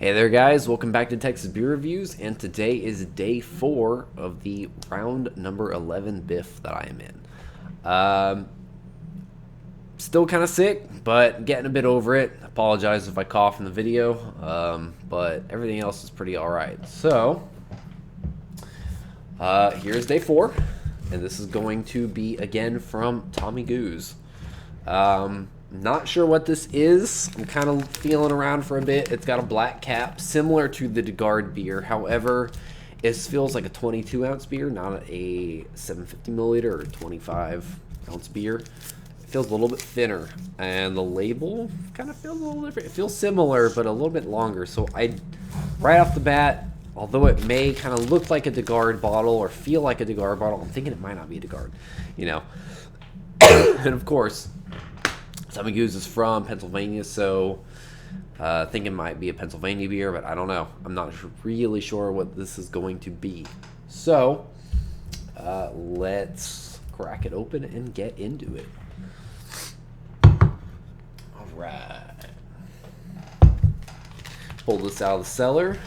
Hey there guys, welcome back to Texas Beer Reviews, and today is day 4 of the round number 11 biff that I am in. Still kind of sick, but getting a bit over it. Apologize if I cough in the video, but everything else is pretty alright. So, here's day 4, and this is going to be again from Tommy Goose. Not sure what this is. I'm kind of feeling around for a bit. It's got a black cap, similar to the DeGard beer. However, it feels like a 22-ounce beer, not a 750 milliliter or 25-ounce beer. It feels a little bit thinner, and the label kind of feels a little different. It feels similar, but a little bit longer. So right off the bat, although it may kind of look like a DeGard bottle or feel like a DeGard bottle, I'm thinking it might not be a DeGard, you know. And of course, Tommy Goose is from Pennsylvania, so I think it might be a Pennsylvania beer, but I don't know. I'm not really sure what this is going to be. So, let's crack it open and get into it. Alright. Pull this out of the cellar.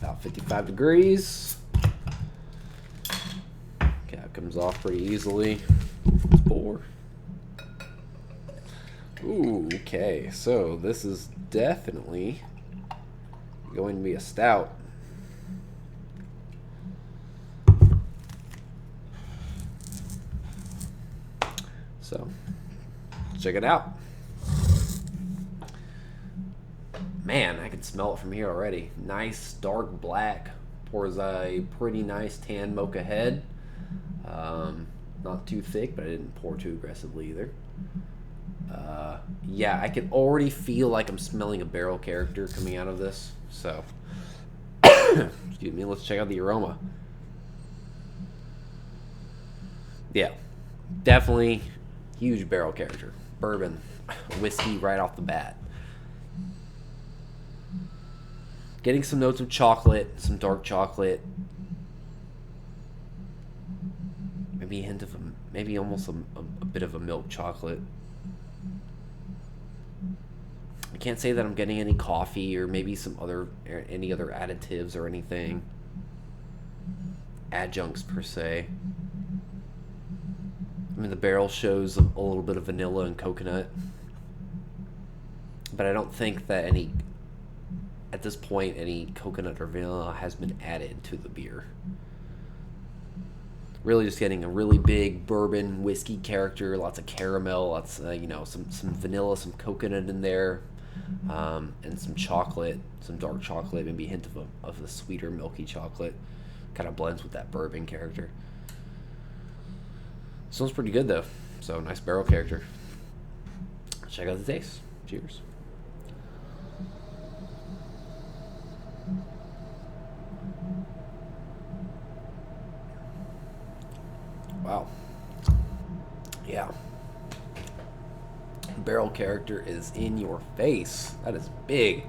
About 55 degrees. Cap comes off pretty easily. Let's pour. Ooh, okay, so this is definitely going to be a stout. So, check it out. Man, I can smell it from here already. Nice, dark black. Pours a pretty nice tan mocha head. Not too thick, but I didn't pour too aggressively either. Yeah, I can already feel like I'm smelling a barrel character coming out of this. So, excuse me, let's check out the aroma. Yeah, definitely huge barrel character. Bourbon, whiskey right off the bat. Getting some notes of chocolate, some dark chocolate. Maybe a hint of maybe almost a bit of a milk chocolate. I can't say that I'm getting any coffee or maybe any other additives or anything. Adjuncts per se. I mean, the barrel shows a little bit of vanilla and coconut. But I don't think that at this point, any coconut or vanilla has been added to the beer. Really just getting a really big bourbon whiskey character, lots of caramel, lots some vanilla, some coconut in there, and some chocolate, some dark chocolate, maybe a hint of the sweeter milky chocolate. Kind of blends with that bourbon character. Smells pretty good though. So nice barrel character. Check out the taste. Cheers. Wow. Yeah. Barrel character is in your face. That is big.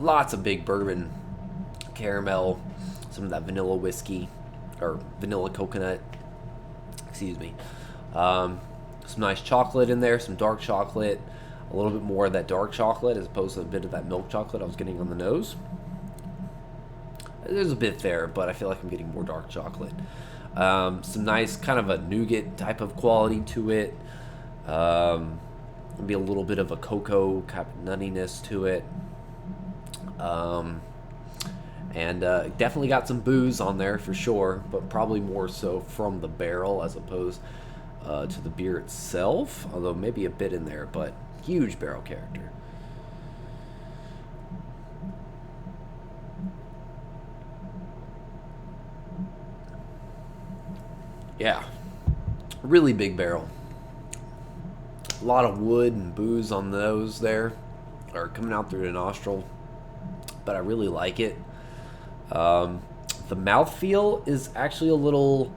Lots of big bourbon, caramel, some of that vanilla whiskey, or vanilla coconut. Excuse me. Some nice chocolate in there, some dark chocolate, a little bit more of that dark chocolate as opposed to a bit of that milk chocolate I was getting on the nose. There's a bit there, but I feel like I'm getting more dark chocolate. Some nice kind of a nougat type of quality to it. Maybe a little bit of a cocoa kind of nuttiness to it. And definitely got some booze on there for sure, but probably more so from the barrel as opposed to the beer itself. Although maybe a bit in there, but huge barrel character. Yeah, really big barrel. A lot of wood and booze on those there, or coming out through the nostril, but I really like it. The mouthfeel is actually a little,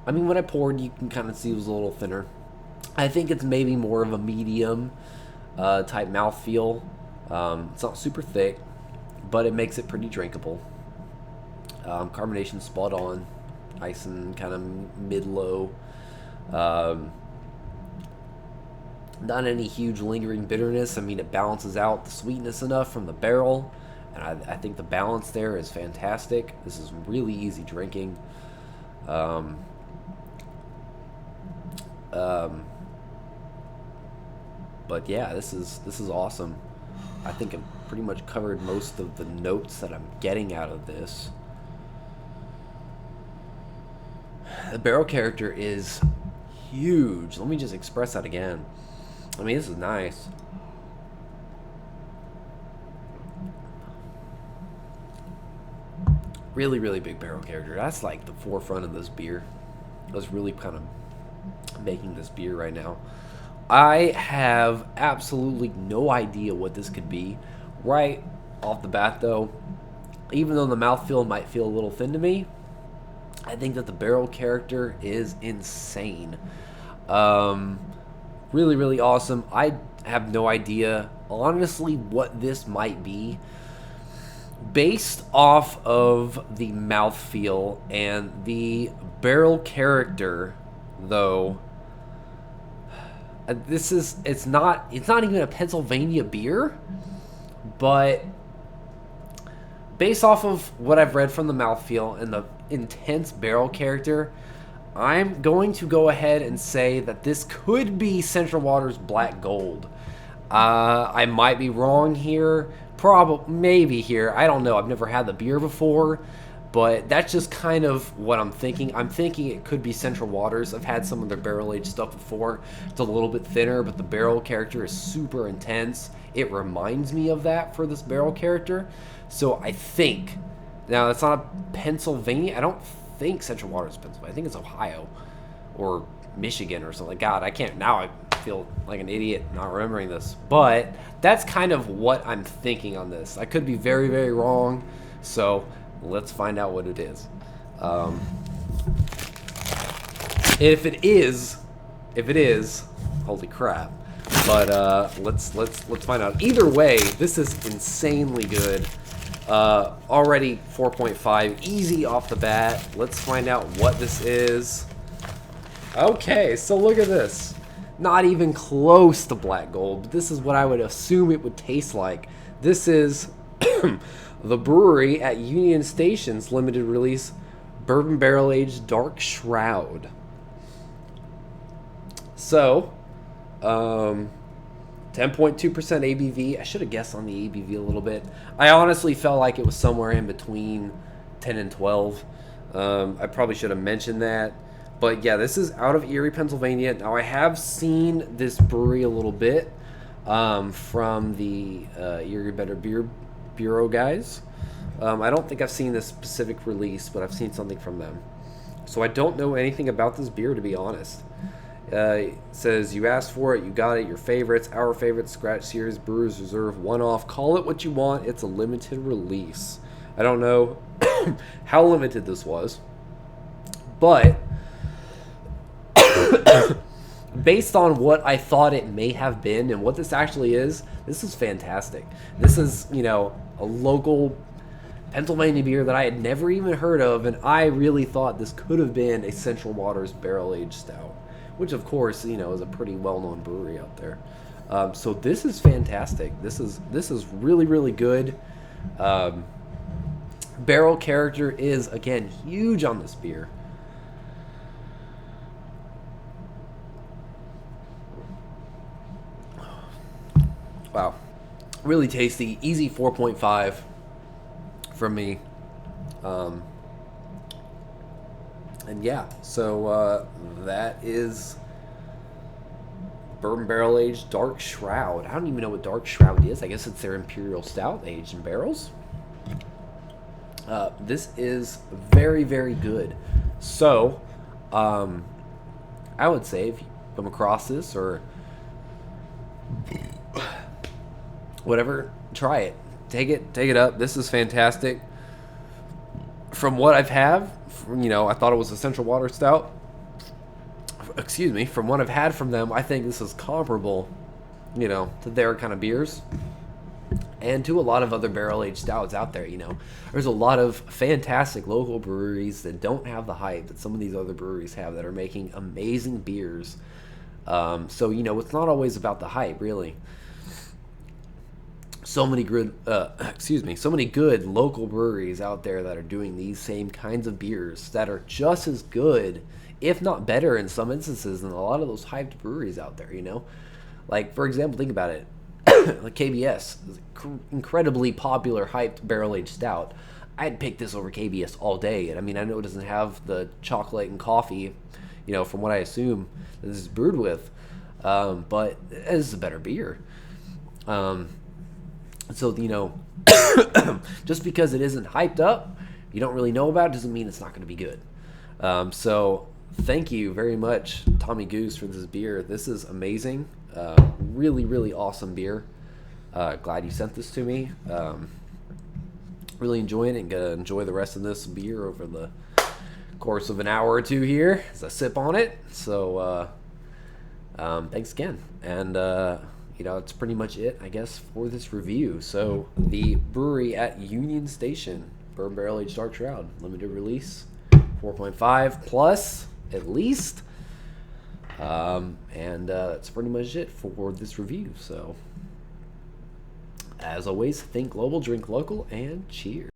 I mean, when I poured, you can kind of see it was a little thinner. I think it's maybe more of a medium type mouthfeel. It's not super thick, but it makes it pretty drinkable. Carbonation spot on. Nice and kind of mid-low. Not any huge lingering bitterness. I mean, it balances out the sweetness enough from the barrel, and I think the balance there is fantastic. This is really easy drinking. Um, um, but yeah, this is awesome. I think I've pretty much covered most of the notes that I'm getting out of this. The barrel character is huge. Let me just express that again. I mean, this is nice. Really, really big barrel character. That's like the forefront of this beer. That's really kind of making this beer right now. I have absolutely no idea what this could be right off the bat, though. Even though the mouthfeel might feel a little thin to me, I think that the barrel character is insane. Really, really awesome. I have no idea, honestly, what this might be. Based off of the mouthfeel and the barrel character, though, it's not even a Pennsylvania beer, but based off of what I've read from the mouthfeel and the intense barrel character, I'm going to go ahead and say that this could be Central Waters Black Gold. I might be wrong here. Probably, maybe here. I don't know. I've never had the beer before, but that's just kind of what I'm thinking. I'm thinking it could be Central Waters. I've had some of their barrel-aged stuff before. It's a little bit thinner, but the barrel character is super intense. It reminds me of that for this barrel character. So I think, now it's not a Pennsylvania. I don't think Central Waters is Pennsylvania. I think it's Ohio or Michigan or something. God, I can't, now I feel like an idiot not remembering this, but that's kind of what I'm thinking on this. I could be very, very wrong, so let's find out what it is. If it is, holy crap! But let's find out. Either way, this is insanely good. Already 4.5, easy off the bat. Let's find out what this is. Okay, so look at this. Not even close to Black Gold. This is what I would assume it would taste like. This is the Brewery at Union Station's limited release Bourbon Barrel Aged Dark Shroud. So, 10.2% ABV. I should have guessed on the ABV a little bit. I honestly felt like it was somewhere in between 10 and 12. I probably should have mentioned that. But yeah, this is out of Erie, Pennsylvania. Now, I have seen this brewery a little bit from the Erie Better Beer Bureau guys. I don't think I've seen this specific release, but I've seen something from them. So I don't know anything about this beer, to be honest. It says, you asked for it, you got it, your favorites, our favorites, Scratch Series, Brewers Reserve, one-off. Call it what you want. It's a limited release. I don't know how limited this was, but based on what I thought it may have been and what this actually is, this is fantastic. This is, you know, a local Pennsylvania beer that I had never even heard of, and I really thought this could have been a Central Waters barrel-aged stout, which of course, you know, is a pretty well-known brewery out there. So this is fantastic. This is really, really good. Barrel character is, again, huge on this beer. Wow. Really tasty. Easy 4.5 from me. And yeah, so that is Bourbon Barrel Aged Dark Shroud. I don't even know what Dark Shroud is. I guess it's their Imperial Stout aged in barrels. This is very, very good. So, I would say if you come across this or whatever, try it. Take it up. This is fantastic. From what I've had, you know, I thought it was a Central Water Stout. Excuse me. From what I've had from them, I think this is comparable, you know, to their kind of beers and to a lot of other barrel-aged stouts out there. You know, there's a lot of fantastic local breweries that don't have the hype that some of these other breweries have that are making amazing beers So, you know, it's not always about the hype, really. So many good, so many good local breweries out there that are doing these same kinds of beers that are just as good, if not better, in some instances than a lot of those hyped breweries out there. You know, like for example, think about it. Like KBS, incredibly popular hyped barrel aged stout. I'd pick this over KBS all day. And I mean, I know it doesn't have the chocolate and coffee, you know, from what I assume that this is brewed with, but this is a better beer. Um, so, you know, just because it isn't hyped up, you don't really know about it, doesn't mean it's not going to be good. So, thank you very much, Tommy Goose, for this beer. This is amazing. Really, really awesome beer. Glad you sent this to me. Really enjoying it. Gonna enjoy the rest of this beer over the course of an hour or two here as I sip on it. So, thanks again. And, you know, that's pretty much it, I guess, for this review. So, the brewery at Union Station, Bourbon Barrel Aged Dark Shroud, limited release, 4.5 plus, at least. And that's pretty much it for this review. So, as always, think global, drink local, and cheers.